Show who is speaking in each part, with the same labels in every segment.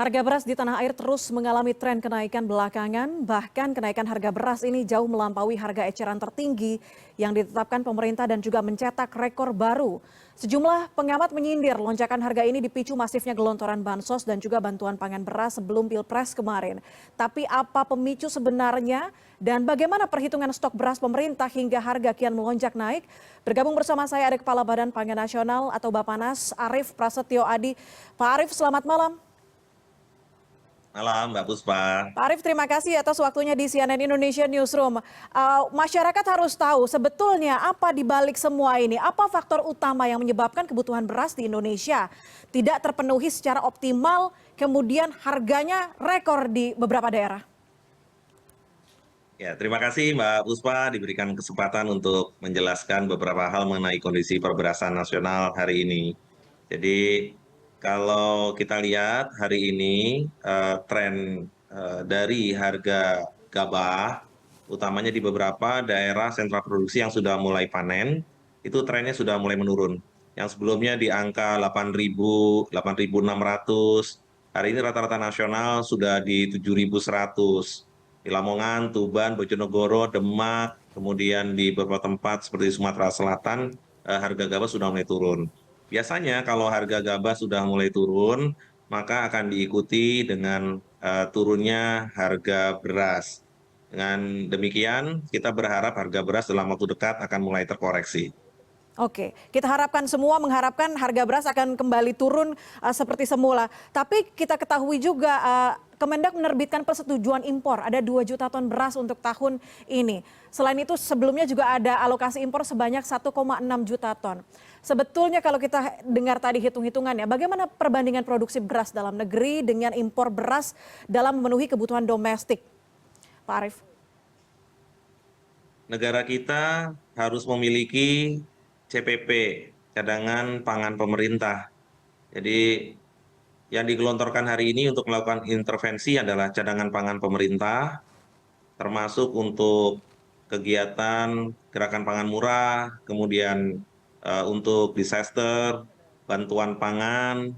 Speaker 1: Harga beras di tanah air terus mengalami tren kenaikan belakangan, bahkan kenaikan harga beras ini jauh melampaui harga eceran tertinggi yang ditetapkan pemerintah dan juga mencetak rekor baru. Sejumlah pengamat menyindir lonjakan harga ini dipicu masifnya gelontoran bansos dan juga bantuan pangan beras sebelum Pilpres kemarin. Tapi apa pemicu sebenarnya dan bagaimana perhitungan stok beras pemerintah hingga harga kian melonjak naik? Bergabung bersama saya ada Kepala Badan Pangan Nasional atau Bappenas, Arief Prasetyo Adi. Pak Arief, selamat malam.
Speaker 2: Malam, Mbak Puspa.
Speaker 1: Pak Arief, terima kasih atas waktunya di CNN Indonesia Newsroom. Masyarakat harus tahu sebetulnya apa di balik semua ini, apa faktor utama yang menyebabkan kebutuhan beras di Indonesia tidak terpenuhi secara optimal, kemudian harganya rekor di beberapa daerah.
Speaker 2: Ya, terima kasih Mbak Puspa diberikan kesempatan untuk menjelaskan beberapa hal mengenai kondisi perberasan nasional hari ini. Jadi, kalau kita lihat hari ini tren dari harga gabah, utamanya di beberapa daerah sentra produksi yang sudah mulai panen, itu trennya sudah mulai menurun. Yang sebelumnya di angka 8.000, 8.600, hari ini rata-rata nasional sudah di 7.100. Di Lamongan, Tuban, Bojonegoro, Demak, kemudian di beberapa tempat seperti Sumatera Selatan, harga gabah sudah mulai turun. Biasanya kalau harga gabah sudah mulai turun, maka akan diikuti dengan turunnya harga beras. Dengan demikian, kita berharap harga beras dalam waktu dekat akan mulai terkoreksi.
Speaker 1: Oke, kita harapkan semua mengharapkan harga beras akan kembali turun seperti semula. Tapi kita ketahui juga Kemendak menerbitkan persetujuan impor, ada 2 juta ton beras untuk tahun ini. Selain itu sebelumnya juga ada alokasi impor sebanyak 1,6 juta ton. Sebetulnya kalau kita dengar tadi hitung-hitungannya, bagaimana perbandingan produksi beras dalam negeri dengan impor beras dalam memenuhi kebutuhan domestik, Pak Arief?
Speaker 2: Negara kita harus memiliki CPP, cadangan pangan pemerintah. Jadi yang digelontorkan hari ini untuk melakukan intervensi adalah cadangan pangan pemerintah, termasuk untuk kegiatan gerakan pangan murah, kemudian untuk disaster, bantuan pangan,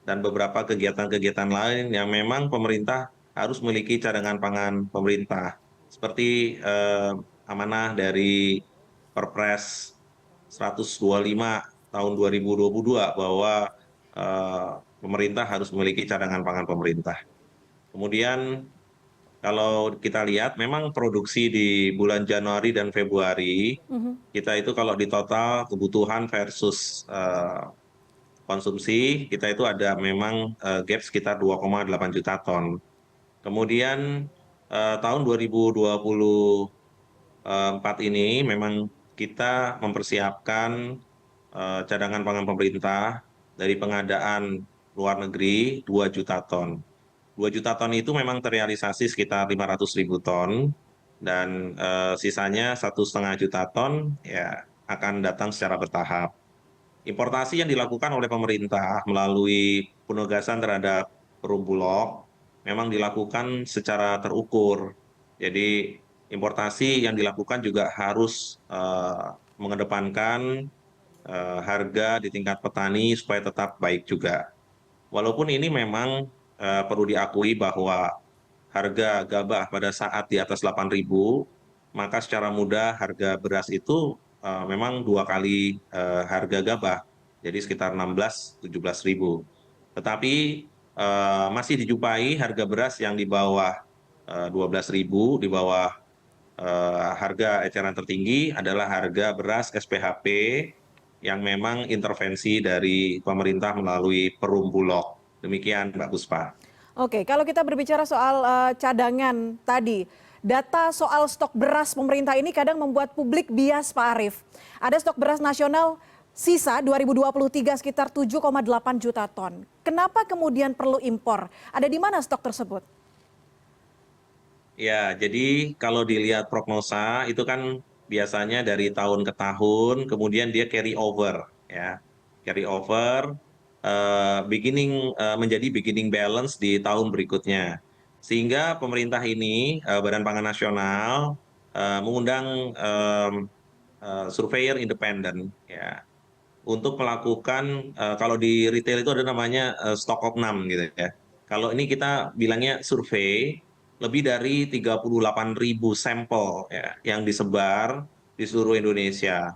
Speaker 2: dan beberapa kegiatan-kegiatan lain yang memang pemerintah harus memiliki cadangan pangan pemerintah. Seperti amanah dari Perpres 125 tahun 2022 bahwa pemerintah harus memiliki cadangan pangan pemerintah. Kemudian kalau kita lihat memang produksi di bulan Januari dan Februari kita itu kalau di total kebutuhan versus konsumsi kita itu ada memang gap sekitar 2,8 juta ton. Kemudian tahun 2024 ini memang kita mempersiapkan cadangan pangan pemerintah dari pengadaan luar negeri 2 juta ton. 2 juta ton itu memang terrealisasi sekitar 500.000 ton dan sisanya 1,5 juta ton ya akan datang secara bertahap. Importasi yang dilakukan oleh pemerintah melalui penugasan terhadap perum Bulog memang dilakukan secara terukur. Jadi importasi yang dilakukan juga harus mengedepankan harga di tingkat petani supaya tetap baik juga. Walaupun ini memang perlu diakui bahwa harga gabah pada saat di atas 8.000, maka secara mudah harga beras itu memang 2 kali harga gabah, jadi sekitar 16.000-17.000. Tetapi masih dijumpai harga beras yang di bawah 12.000, di bawah harga eceran tertinggi adalah harga beras SPHP yang memang intervensi dari pemerintah melalui Perum Bulog. Demikian Mbak Puspa.
Speaker 1: Oke, kalau kita berbicara soal cadangan tadi, data soal stok beras pemerintah ini kadang membuat publik bias, Pak Arief. Ada stok beras nasional sisa 2023 sekitar 7,8 juta ton. Kenapa kemudian perlu impor? Ada di mana stok tersebut?
Speaker 2: Ya, jadi kalau dilihat prognosa itu kan biasanya dari tahun ke tahun, kemudian dia carry over, ya, carry over, menjadi beginning balance di tahun berikutnya. Sehingga pemerintah ini, Badan Pangan Nasional, mengundang surveyor independen, ya, untuk melakukan kalau di retail itu ada namanya stock opnam gitu ya. Kalau ini kita bilangnya survei, lebih dari 38.000 sampel ya, yang disebar di seluruh Indonesia.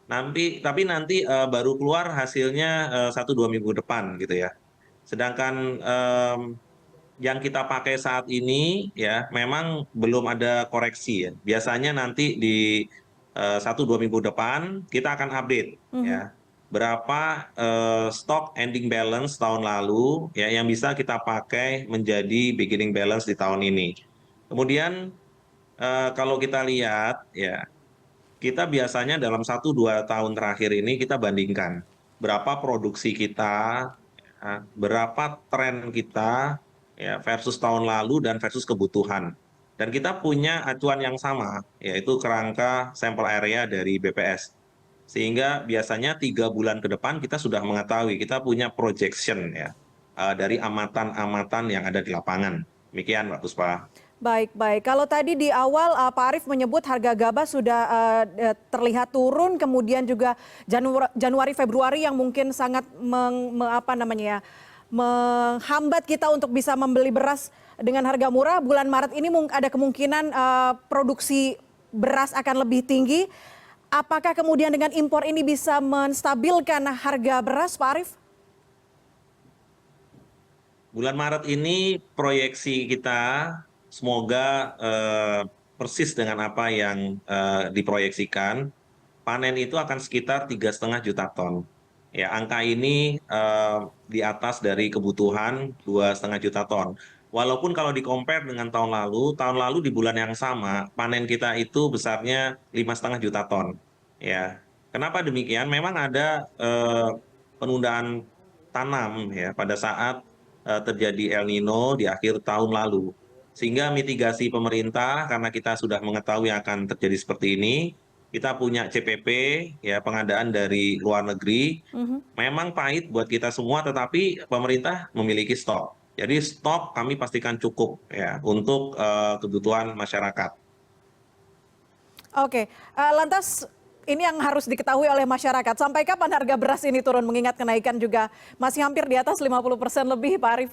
Speaker 2: Tapi nanti baru keluar hasilnya 1-2 minggu depan gitu ya. Sedangkan yang kita pakai saat ini ya memang belum ada koreksi ya. Biasanya nanti di 1-2 minggu depan kita akan update
Speaker 1: Mhm.
Speaker 2: ya berapa stok ending balance tahun lalu ya yang bisa kita pakai menjadi beginning balance di tahun ini. Kemudian kalau kita lihat ya kita biasanya dalam 1-2 tahun terakhir ini kita bandingkan berapa produksi kita, ya, berapa tren kita ya versus tahun lalu dan versus kebutuhan. Dan kita punya acuan yang sama, yaitu kerangka sampel area dari BPS. Sehingga biasanya 3 bulan ke depan kita sudah mengetahui, kita punya projection ya dari amatan-amatan yang ada di lapangan. Demikian, Mbak Puspa.
Speaker 1: Baik, baik. Kalau tadi di awal Pak Arief menyebut harga gabah sudah terlihat turun, kemudian juga Januari Februari yang mungkin sangat apa namanya ya, menghambat kita untuk bisa membeli beras dengan harga murah. Bulan Maret ini ada kemungkinan produksi beras akan lebih tinggi. Apakah kemudian dengan impor ini bisa menstabilkan harga beras, Pak Arief?
Speaker 2: Bulan Maret ini proyeksi kita semoga persis dengan apa yang diproyeksikan. Panen itu akan sekitar 3,5 juta ton. Ya, angka ini di atas dari kebutuhan 2,5 juta ton. Walaupun kalau di-compare dengan tahun lalu di bulan yang sama, panen kita itu besarnya 5,5 juta ton. Ya, kenapa demikian? Memang ada penundaan tanam ya pada saat terjadi El Nino di akhir tahun lalu. Sehingga mitigasi pemerintah karena kita sudah mengetahui akan terjadi seperti ini, kita punya CPP ya pengadaan dari luar negeri.
Speaker 1: Mhm.
Speaker 2: Memang pahit buat kita semua tetapi pemerintah memiliki stok. Jadi stok kami pastikan cukup ya untuk kebutuhan masyarakat.
Speaker 1: Oke, lantas ini yang harus diketahui oleh masyarakat, sampai kapan harga beras ini turun mengingat kenaikan juga masih hampir di atas 50% lebih, Pak Arief?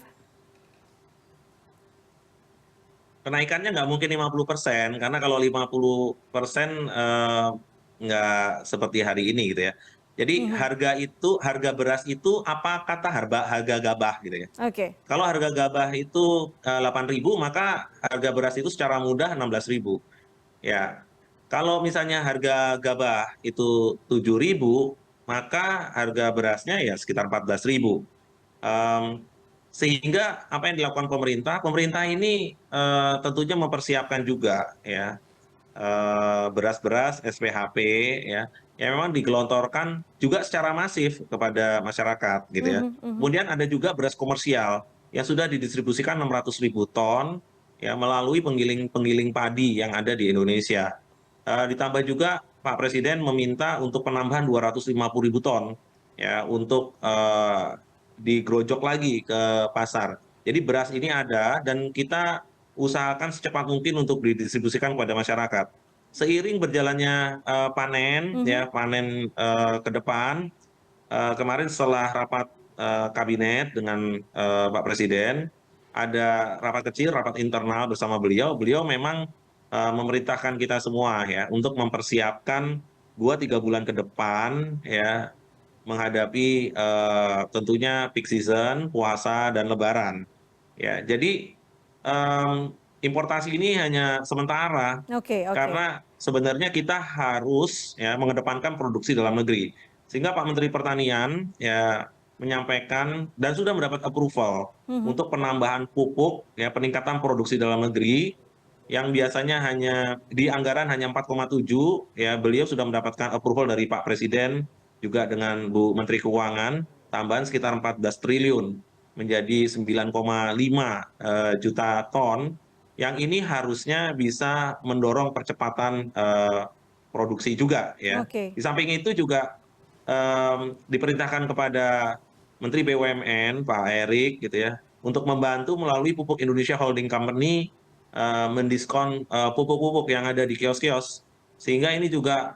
Speaker 2: Kenaikannya nggak mungkin 50% karena kalau 50% nggak seperti hari ini gitu ya. Jadi
Speaker 1: Mhm.
Speaker 2: harga beras itu apa kata harga gabah gitu ya.
Speaker 1: Oke.
Speaker 2: Kalau harga gabah itu 8.000 maka harga beras itu secara mudah 16.000. Ya. Kalau misalnya harga gabah itu 7.000 maka harga berasnya ya sekitar 14.000. Em, Sehingga apa yang dilakukan pemerintah ini tentunya mempersiapkan juga ya beras-beras SPHP ya yang memang digelontorkan juga secara masif kepada masyarakat gitu ya.
Speaker 1: Mhm, mhm.
Speaker 2: Kemudian ada juga beras komersial yang sudah didistribusikan 600.000 ton ya melalui penggiling padi yang ada di Indonesia. Ditambah juga Pak Presiden meminta untuk penambahan 250.000 ton ya untuk digerojok lagi ke pasar. Jadi beras ini ada dan kita usahakan secepat mungkin untuk didistribusikan kepada masyarakat. Seiring berjalannya panen
Speaker 1: Mhm.
Speaker 2: ya panen ke depan kemarin setelah rapat kabinet dengan Pak Presiden ada rapat kecil, rapat internal bersama beliau. Beliau memang memerintahkan kita semua ya untuk mempersiapkan 2-3 bulan ke depan ya menghadapi tentunya peak season, puasa dan lebaran. Ya, jadi importasi ini hanya sementara
Speaker 1: Oke, oke.
Speaker 2: karena sebenarnya kita harus ya mengedepankan produksi dalam negeri. Sehingga Pak Menteri Pertanian ya menyampaikan dan sudah mendapat approval
Speaker 1: Mhm.
Speaker 2: untuk penambahan pupuk ya peningkatan produksi dalam negeri yang biasanya hanya di anggaran hanya 4,7 ya beliau sudah mendapatkan approval dari Pak Presiden juga dengan Bu Menteri Keuangan tambahan sekitar 14 triliun menjadi 9,5 juta ton yang ini harusnya bisa mendorong percepatan produksi juga ya.
Speaker 1: Oke.
Speaker 2: Di samping itu juga diperintahkan kepada Menteri BUMN Pak Erik gitu ya untuk membantu melalui Pupuk Indonesia Holding Company mendiskon pupuk-pupuk yang ada di kios-kios sehingga ini juga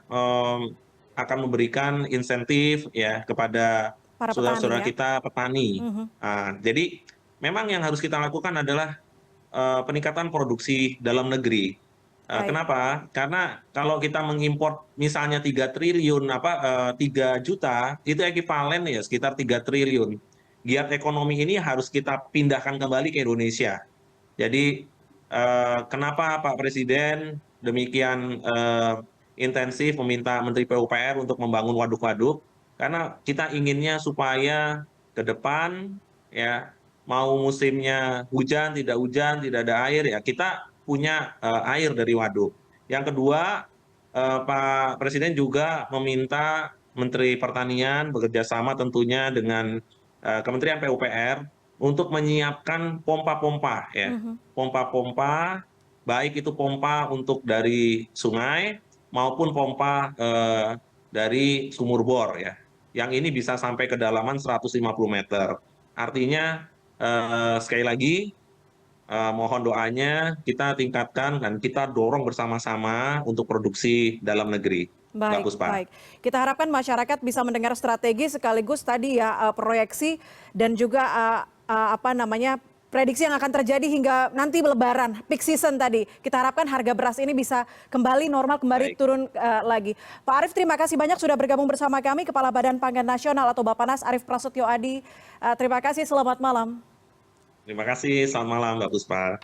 Speaker 2: akan memberikan insentif ya kepada
Speaker 1: Para petani
Speaker 2: saudara-saudara
Speaker 1: ya?
Speaker 2: kita petani.
Speaker 1: Mhm.
Speaker 2: Nah, jadi memang yang harus kita lakukan adalah peningkatan produksi dalam negeri.
Speaker 1: Baik.
Speaker 2: Kenapa? Karena kalau kita mengimpor misalnya 3 triliun 3 juta itu ekuivalen ya sekitar 3 triliun. Giat ekonomi ini harus kita pindahkan kembali ke Indonesia. Jadi kenapa Pak Presiden demikian intensif meminta Menteri PUPR untuk membangun waduk-waduk? Karena kita inginnya supaya ke depan ya mau musimnya hujan, tidak ada air ya kita punya air dari waduk. Yang kedua, Pak Presiden juga meminta Menteri Pertanian bekerja sama tentunya dengan Kementerian PUPR untuk menyiapkan pompa-pompa ya.
Speaker 1: Mhm.
Speaker 2: Pompa-pompa, baik itu pompa untuk dari sungai maupun pompa dari sumur bor ya. Yang ini bisa sampai kedalaman 150 meter. Artinya sekali lagi mohon doanya kita tingkatkan dan kita dorong bersama-sama untuk produksi dalam negeri, Mbak
Speaker 1: Baik,
Speaker 2: Puspa.
Speaker 1: baik. Kita harapkan masyarakat bisa mendengar strategi sekaligus tadi ya proyeksi dan juga apa namanya prediksi yang akan terjadi hingga nanti Lebaran, peak season tadi. Kita harapkan harga beras ini bisa kembali normal, kembali
Speaker 2: Baik,
Speaker 1: turun lagi. Pak Arief, terima kasih banyak sudah bergabung bersama kami, Kepala Badan Pangan Nasional atau Bappenas Arief Prasetyo Adi. Terima kasih, selamat malam.
Speaker 2: terima kasih. Selamat malam, Mbak Puspa.